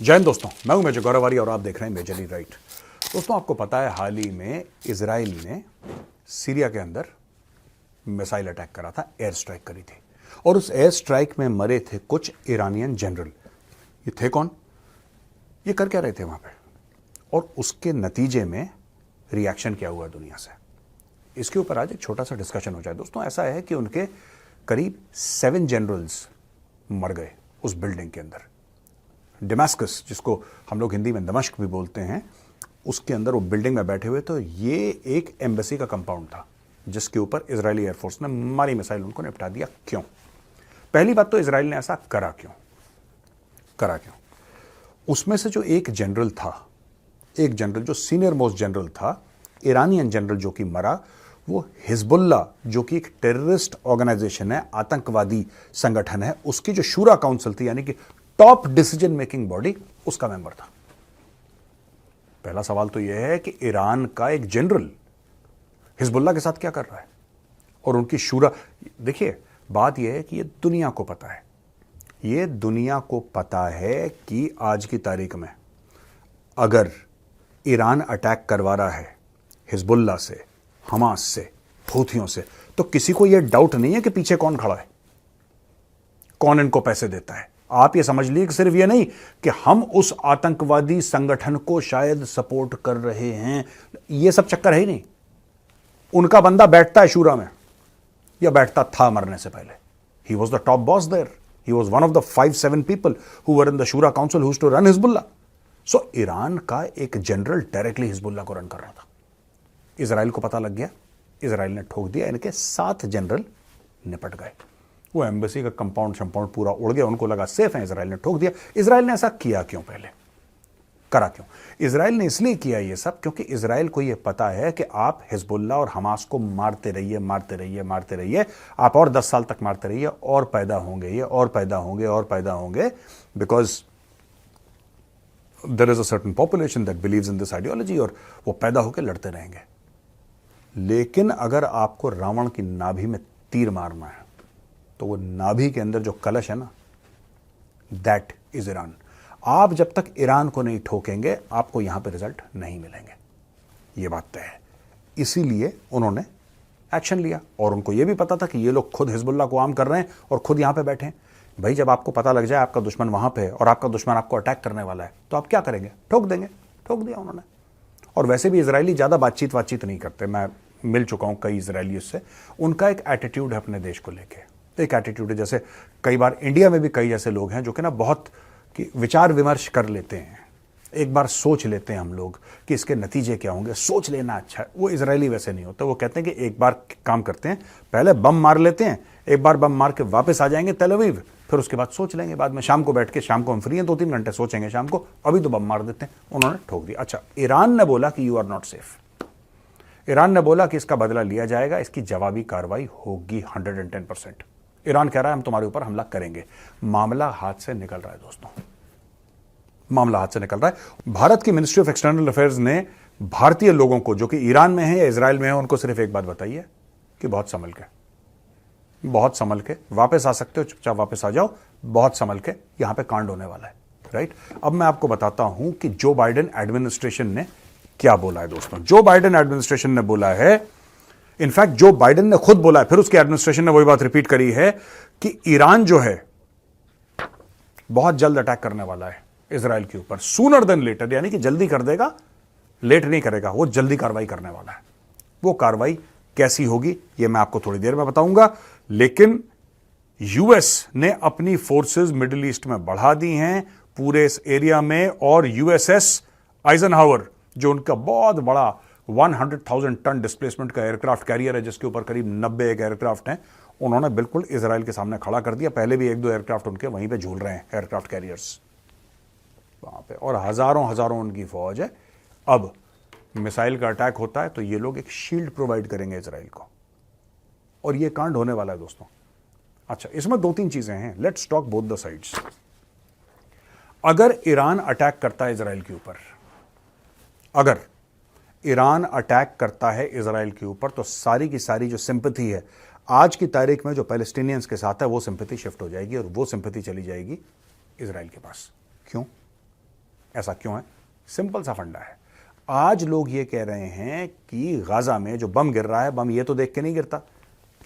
जय हिंद दोस्तों, मैं हूं मेजर गौरवारी और आप देख रहे हैं मेजरली राइट। दोस्तों, आपको पता है हाल ही में इजराइल ने सीरिया के अंदर मिसाइल अटैक करा था, एयर स्ट्राइक करी थी और उस एयर स्ट्राइक में मरे थे कुछ ईरानियन जनरल। ये थे कौन? ये कर क्या रहे थे वहां पे और उसके नतीजे में रिएक्शन क्या हुआ दुनिया से, इसके ऊपर आज एक छोटा सा डिस्कशन हो जाए। दोस्तों, ऐसा है कि उनके करीब 7 जनरल्स मर गए उस बिल्डिंग के अंदर। डमास्कस, जिसको हम लोग हिंदी में दमश्क भी बोलते हैं, उसके अंदर वो बिल्डिंग में बैठे हुए। तो ये एक एम्बेसी का कंपाउंड था जिसके ऊपर इजरायली एयरफोर्स ने मारी मिसाइल, उनको निपटा दिया। क्यों? पहली बात तो इजराइल ने ऐसा करा क्यों? उसमें से जो एक जनरल था, एक जनरल जो सीनियर मोस्ट जनरल था, ईरानियन जनरल जो कि मरा, वो हिजबुल्ला जो कि एक टेररिस्ट ऑर्गेनाइजेशन है, आतंकवादी संगठन है, उसकी जो शूरा काउंसिल थी यानी कि टॉप डिसीजन मेकिंग बॉडी, उसका मेंबर था। पहला सवाल तो यह है कि ईरान का एक जनरल हिजबुल्ला के साथ क्या कर रहा है और उनकी शूरा। देखिए, बात यह है कि ये दुनिया को पता है, ये दुनिया को पता है कि आज की तारीख में अगर ईरान अटैक करवा रहा है हिजबुल्ला से, हमास से, हूथियों से, तो किसी को यह डाउट नहीं है कि पीछे कौन खड़ा है, कौन इनको पैसे देता है। आप ये समझ लीजिए कि सिर्फ ये नहीं कि हम उस आतंकवादी संगठन को शायद सपोर्ट कर रहे हैं, ये सब चक्कर है ही नहीं। उनका बंदा बैठता है शूरा में, या बैठता था मरने से पहले। He was the top boss there, he was one of the 5-7 people who were in the Shura council who used to run Hezbollah. So Iran का एक जनरल डायरेक्टली हिजबुल्ला को रन कर रहा था। इजराइल को पता लग गया, इजराइल ने ठोक दिया, इनके 7 जनरल निपट गए। वो एम्बेसी का कंपाउंड शंपाउंड पूरा उड़ गया, उनको लगा सेफ है, इजराइल ने ठोक दिया। इजराइल ने ऐसा किया क्यों? पहले करा क्यों? इजराइल ने इसलिए किया ये सब क्योंकि इजराइल को ये पता है कि आप हिजबुल्ला और हमास को मारते रहिए, आप और 10 साल तक मारते रहिए, और पैदा होंगे ये, और पैदा होंगे, because there is a certain population that believes in this ideology, और वो पैदा होकर लड़ते रहेंगे। लेकिन अगर आपको रावण की नाभि में तीर मारना है तो वो नाभि के अंदर जो कलश है ना, दैट इज ईरान। आप जब तक ईरान को नहीं ठोकेंगे, आपको यहां पे रिजल्ट नहीं मिलेंगे, ये बात तय है। इसीलिए उन्होंने एक्शन लिया, और उनको यह भी पता था कि ये लोग खुद हिजबुल्ला को आर्म कर रहे हैं और खुद यहां पे बैठे हैं। भाई, जब आपको पता लग जाए आपका दुश्मन वहां पे है और आपका दुश्मन आपको अटैक करने वाला है, तो आप क्या करेंगे? ठोक देंगे। ठोक दिया उन्होंने। और वैसे भी इजरायली ज्यादा बातचीत नहीं करते, मैं मिल चुका हूं कई इजरायलियों से। उनका एक एटीट्यूड है अपने देश को लेकर, एक एटीट्यूड है, जैसे कई बार इंडिया में भी कई ऐसे लोग हैं जो कि ना बहुत कि विचार विमर्श कर लेते हैं, एक बार सोच लेते हैं हम लोग कि इसके नतीजे क्या होंगे, सोच लेना अच्छा है। वो इजरायली वैसे नहीं होता। वो कहते हैं कि एक बार काम करते हैं, पहले बम मार लेते हैं, एक बार बम मार के वापस आ जाएंगे तेल अवीव, फिर उसके बाद सोच लेंगे। बाद में शाम को बैठ के, शाम को हम फ्री हैं, 2-3 घंटे सोचेंगे, शाम को अभी तो बम मार देते हैं। उन्होंने ठोक दिया। अच्छा, ईरान ने बोला कि you are not safe. Iran ने बोला कि इसका बदला लिया जाएगा, इसकी जवाबी कार्रवाई होगी 110%। ईरान कह रहा है हम तुम्हारे ऊपर हमला करेंगे। मामला हाथ से निकल रहा है दोस्तों, मामला हाथ से निकल रहा है। भारत की मिनिस्ट्री ऑफ एक्सटर्नल अफेयर्स ने भारतीय लोगों को जो कि ईरान में है या इजराइल में है, उनको सिर्फ एक बात बताई है कि बहुत संभल के वापस आ सकते हो, चुपचाप वापस आ जाओ, बहुत संभल के, यहां पे कांड होने वाला है। राइट? अब मैं आपको बताता हूं कि जो बाइडेन एडमिनिस्ट्रेशन ने क्या बोला है। दोस्तों, जो बाइडेन एडमिनिस्ट्रेशन ने बोला है, इनफैक्ट जो बाइडेन ने खुद बोला है, फिर उसकी एडमिनिस्ट्रेशन ने वही बात रिपीट करी है कि ईरान जो है बहुत जल्द अटैक करने वाला है इजराइल के ऊपर, सूनर देन लेटर, यानी कि जल्दी कर देगा, लेट नहीं करेगा, वो जल्दी कार्रवाई करने वाला है। वो कार्रवाई कैसी होगी ये मैं आपको थोड़ी देर में बताऊंगा। लेकिन यूएस ने अपनी फोर्सेस मिडिल ईस्ट में बढ़ा दी हैं पूरे इस एरिया में, और यूएसएस आइजनहावर जो उनका बहुत बड़ा 100,000 टन डिस्प्लेसमेंट का एयरक्राफ्ट कैरियर है, जिसके ऊपर करीब 90 एयरक्राफ्ट हैं, उन्होंने बिल्कुल इजराइल के सामने खड़ा कर दिया। पहले भी 1-2 एयरक्राफ्ट उनके वहीं पे झूल रहे हैं, एयरक्राफ्ट कैरियर्स वहां पे, और हजारों उनकी फौज है। अब मिसाइल का अटैक होता है तो ये लोग एक शील्ड प्रोवाइड करेंगे इजराइल को, और ये कांड होने वाला है दोस्तों। अच्छा, इसमें 2-3 चीजें हैं, let's talk both the sides. अगर ईरान अटैक करता है इजराइल के ऊपर, अगर ईरान अटैक करता है इजराइल के ऊपर, तो सारी की सारी जो सिंपैथी है आज की तारीख में जो पैलेस्टीनियंस के साथ है, वो सिंपैथी शिफ्ट हो जाएगी और वो सिंपैथी चली जाएगी इजराइल के पास। क्यों? ऐसा क्यों है? सिंपल सा फंडा है। आज लोग ये कह रहे हैं कि गाजा में जो बम गिर रहा है, बम ये तो देख के नहीं गिरता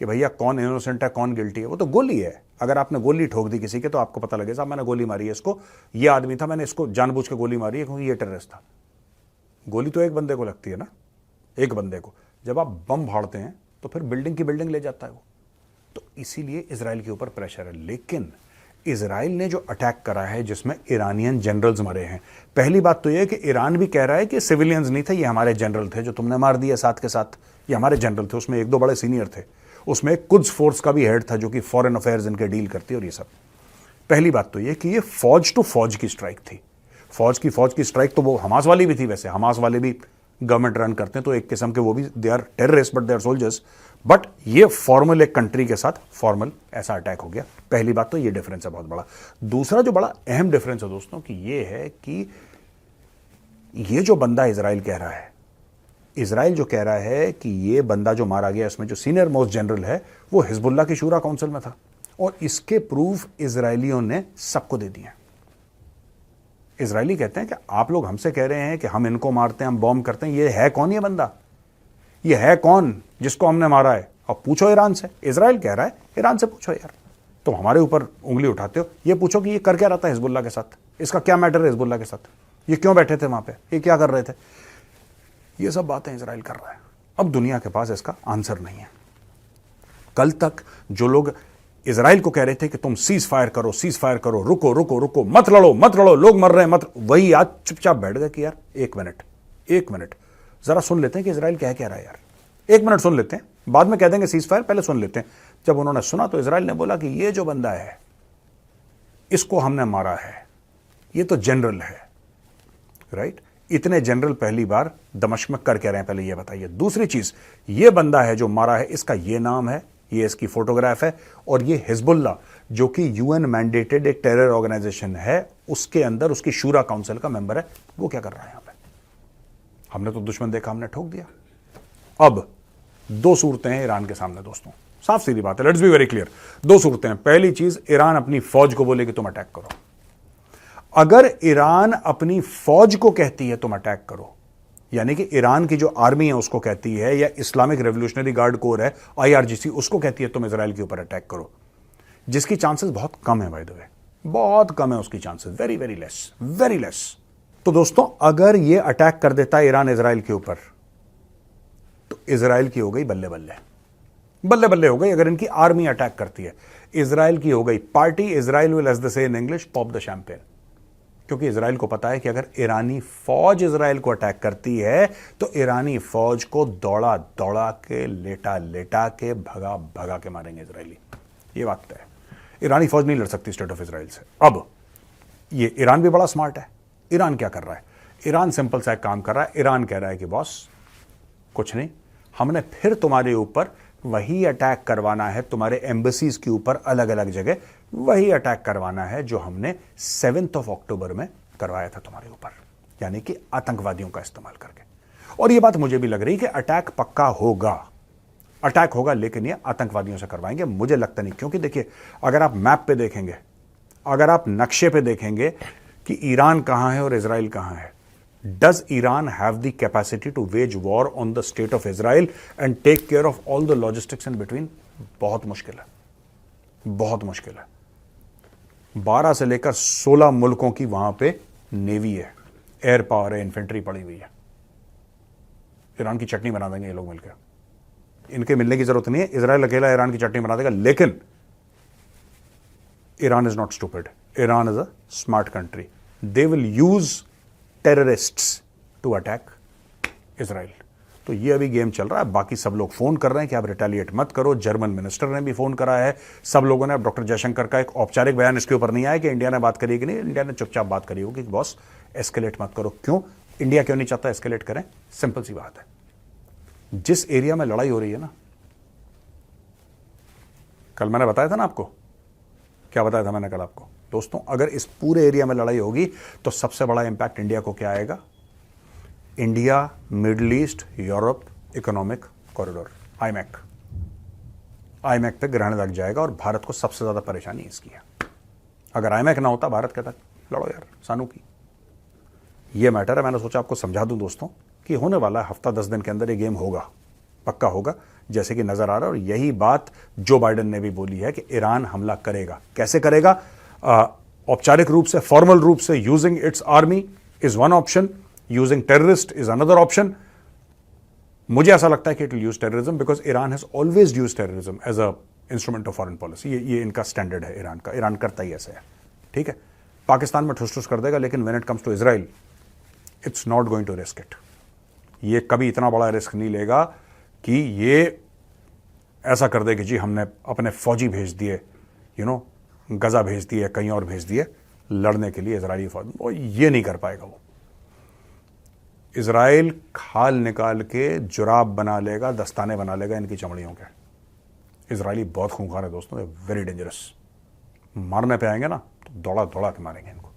कि भैया कौन इनोसेंट है कौन गिल्टी है, वो तो गोली है। अगर आपने गोली ठोक दी किसी के तो आपको पता लगे साहब मैंने गोली मारी है इसको, ये आदमी था, मैंने इसको जानबूझ के गोली मारी है क्योंकि ये टेररिस्ट था। गोली तो एक बंदे को लगती है ना, एक बंदे को। जब आप बम फाड़ते हैं तो फिर बिल्डिंग की बिल्डिंग ले जाता है वो। तो इसीलिए इजराइल के ऊपर प्रेशर है। लेकिन इजराइल ने जो अटैक करा है जिसमें ईरानियन जनरल्स मरे हैं, पहली बात तो यह कि ईरान भी कह रहा है कि सिविलियंस नहीं थे, ये हमारे जनरल थे जो तुमने मार दिया साथ के साथ, ये हमारे जनरल थे। उसमें एक दो बड़े सीनियर थे, उसमें एक कुद्स फोर्स का भी हेड था जो कि फॉरेन अफेयर्स इनके डील करती है और ये सब। पहली बात तो यह कि ये फौज टू फौज की स्ट्राइक थी। फौज की स्ट्राइक तो वो हमास वाली भी थी। वैसे हमास वाले भी गवर्नमेंट रन करते हैं तो एक किस्म के वो भी they are terrorist but they are soldiers. But ये फॉर्मल एक कंट्री के साथ फॉर्मल ऐसा अटैक हो गया। पहली बात तो ये डिफरेंस है बहुत बड़ा। दूसरा जो बड़ा अहम डिफरेंस है दोस्तों कि ये है कि ये जो बंदा इजराइल कह रहा है, इजराइल जो कह रहा है कि ये बंदा जो मारा गया इसमें जो सीनियर मोस्ट जनरल है वो हिजबुल्लाह की शूरा काउंसिल में था, और इसके प्रूफ इजरायलियों ने सबको दे दिए। इजरायली कहते हैं कि आप लोग हमसे कह रहे हैं कि हम इनको मारते हैं, हम बॉम्ब करते हैं, ये है कौन ये बंदा, ये है कौन जिसको हमने मारा है? अब पूछो ईरान से। इजराइल कह रहा है ईरान से पूछो यार, तुम हमारे ऊपर उंगली उठाते हो, ये पूछो कि ये कर क्या रहा था हिजबुल्लाह के साथ, इसका क्या मैटर है हिजबुल्लाह के साथ, ये क्यों बैठे थे वहां पे, ये क्या कर रहे थे? ये सब बातें इजराइल कर रहा है। अब दुनिया के पास इसका आंसर नहीं है। कल तक जो लोग इजराइल को कह रहे थे कि तुम सीज फायर करो, रुको रुको रुको, मत लड़ो, लोग मर रहे हैं मत, वही आज चुपचाप बैठ गए कि यार एक मिनट जरा सुन लेते हैं कि इजराइल क्या कह रहा है यार, 1 मिनट सुन लेते हैं, बाद में कह देंगे सीज फायर, पहले सुन लेते हैं। जब उन्होंने सुना तो इजराइल ने बोला कि ये जो बंदा है इसको हमने मारा है, ये तो जनरल है, राइट? इतने जनरल पहली बार दमिश्क में कर कह रहे हैं, पहले ये बताइए। दूसरी चीज, ये बंदा है जो मारा है, इसका ये नाम है, ये इसकी फोटोग्राफ है, और ये हिजबुल्लाह जो कि यूएन मैंडेटेड एक टेरर ऑर्गेनाइजेशन है, उसके अंदर उसकी शूरा काउंसिल का मेंबर है। वो क्या कर रहा है यहां पे? हमने तो दुश्मन देखा, हमने ठोक दिया। अब 2 सूरतें हैं ईरान के सामने दोस्तों, साफ सीधी बात है, लेट्स बी वेरी क्लियर। 2 सूरतें हैं। पहली चीज, ईरान अपनी फौज को बोले कि तुम अटैक करो। अगर ईरान अपनी फौज को कहती है तुम अटैक करो, यानी कि ईरान की जो आर्मी है उसको कहती है, या इस्लामिक रेवोल्यूशनरी गार्ड कोर है IRGC, उसको कहती है तुम इजराइल के ऊपर अटैक करो, जिसकी चांसेस बहुत कम है, बाय द वे बहुत कम है उसकी चांसेस, वेरी वेरी लेस। तो दोस्तों अगर ये अटैक कर देता है ईरान इजराइल के ऊपर, तो इजराइल की हो गई बल्ले बल्ले हो गई। अगर इनकी आर्मी अटैक करती है, इजराइल की हो गई party. Israel will, as they say in English, pop the champagne. क्योंकि इजराइल को पता है कि अगर ईरानी फौज इजराइल को अटैक करती है तो ईरानी फौज को दौड़ा के, लेटा के, भगा के मारेंगे इजरायली। ये बात है, ईरानी फौज नहीं लड़ सकती स्टेट ऑफ इजराइल से। अब ये ईरान भी बड़ा स्मार्ट है। ईरान क्या कर रहा है? ईरान सिंपल सा एक काम कर रहा है। ईरान कह रहा है कि बॉस कुछ नहीं, हमने फिर तुम्हारे ऊपर वही अटैक करवाना है, तुम्हारे एम्बेसीज के ऊपर अलग अलग जगह वही अटैक करवाना है जो हमने 7 अक्टूबर में करवाया था तुम्हारे ऊपर, यानी कि आतंकवादियों का इस्तेमाल करके। और यह बात मुझे भी लग रही कि अटैक पक्का होगा, लेकिन यह आतंकवादियों से करवाएंगे। मुझे लगता नहीं, क्योंकि देखिए अगर आप मैप पे देखेंगे, अगर आप नक्शे पे देखेंगे कि ईरान कहां है और इजराइल कहां है, Does Iran have the capacity to wage war on the state of Israel and take care of all the logistics in between? बहुत मुश्किल है। 12 से लेकर 16 मुल्कों की वहां पे नेवी है, एयर पावर है, इन्फेंट्री पड़ी हुई है। ईरान की चटनी बना देंगे ये लोग मिलकर, इनके मिलने की जरूरत नहीं है। इजराइल अकेला ईरान की चटनी बना देगा। लेकिन Iran is not stupid, Iran is a smart country. They will use terrorists to attack Israel. तो ये अभी गेम चल रहा है। बाकी सब लोग फोन कर रहे हैं कि आप रिटेलिएट मत करो। जर्मन मिनिस्टर ने भी फोन करा है, सब लोगों ने। डॉक्टर जयशंकर का एक औपचारिक बयान इसके ऊपर नहीं आया कि इंडिया ने बात करी कि नहीं। इंडिया ने चुपचाप बात करी होगी कि बॉस एस्केलेट मत करो। क्यों? इंडिया क्यों नहीं चाहता एस्केलेट करें? सिंपल सी बात है, जिस एरिया में लड़ाई हो रही है ना, कल मैंने बताया था ना आपको, क्या बताया था मैंने कल आपको दोस्तों? अगर इस पूरे एरिया में लड़ाई होगी तो सबसे बड़ा इंपैक्ट इंडिया को क्या आएगा? India middle east Europe economic corridor, iMac पे ग्रहण लग जाएगा और भारत को सबसे ज्यादा परेशानी इसकी है। अगर आईमैक ना होता, भारत कहता लड़ो यार सानू की, ये मैटर है। मैंने सोचा आपको समझा दूं दोस्तों कि होने वाला है, हफ्ता 10 दिन के अंदर ये गेम होगा, पक्का होगा, जैसे कि नजर आ रहा है। और यही बात जो बाइडेन ने भी बोली है कि ईरान हमला करेगा। कैसे करेगा? औपचारिक रूप से, फॉर्मल रूप से, using its army is one option, using terrorist is another option. मुझे ऐसा लगता है कि it will use terrorism because Iran has always use terrorism as a instrument of foreign policy. ये इनका स्टैंडर्ड है ईरान का। ईरान करता ही ऐसे है, ठीक है। पाकिस्तान में ठुस ठुस कर देगा, लेकिन when it comes to Israel it's not going to risk it. ये कभी इतना बड़ा रिस्क नहीं लेगा कि ये ऐसा कर दे कि जी हमने अपने फौजी भेज दिए, गजा भेज दिए, कहीं और भेज दिए लड़ने के लिए इजरायली फौज। वो ये नहीं कर पाएगा। वो इजराइल खाल निकाल के जुराब बना लेगा, दस्ताने बना लेगा इनकी चमड़ियों के। इजरायली बहुत खूंखार है दोस्तों, वेरी डेंजरस। मारने पे आएंगे ना तो दौड़ा दौड़ा के मारेंगे इनको।